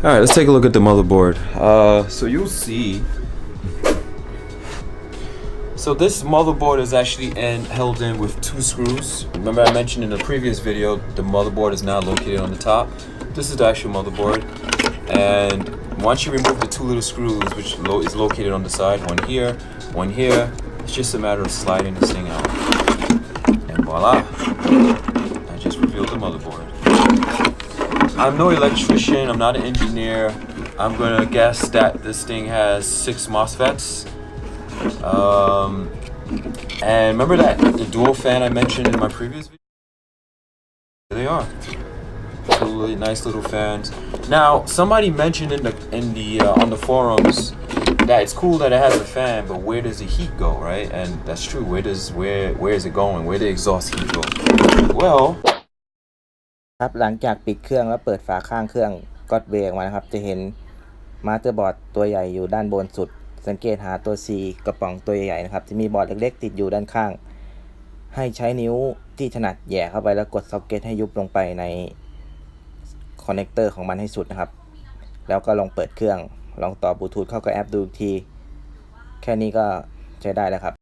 Alright, let's take a look at the motherboard. So you'll see. So this motherboard is actually held in with 2 screws. Remember I mentioned in the previous video, the motherboard is now located on the top. This is the actual motherboard. And once you remove the 2 little screws, which is located on the side, one here, it's just a matter of sliding this thing out. And voila, I just revealed the motherboard. I'm no electrician, I'm not an engineer. I'm gonna guess that this thing has 6 MOSFETs. And remember the dual fan I mentioned in my previous video? There they are. Really nice little fans. Now, somebody mentioned on the forums that it's cool that it has a fan, but where does the heat go, right? And that's true. Where is it going? Where the exhaust heat go? Well, ครับหลังจากปิดเครื่องแล้วเปิดฝาข้างเครื่องGotwayออกมานะครับจะเห็นมาสเตอร์บอร์ดตัวใหญ่อยู่ด้านบนสุดสังเกตหาตัว C กระป๋องตัวใหญ่ๆนะครับจะมีบอร์ดเล็กๆติดอยู่ด้านข้างให้ใช้นิ้วที่ถนัดแหย่เข้าไปแล้วกดซ็อกเก็ตให้ยุบลงไปในคอนเนคเตอร์ของมันให้สุดนะครับแล้วก็ลองเปิดเครื่องลองต่อบลูทูธเข้ากับแอปดูทีแค่นี้ก็ใช้ได้แล้วครับ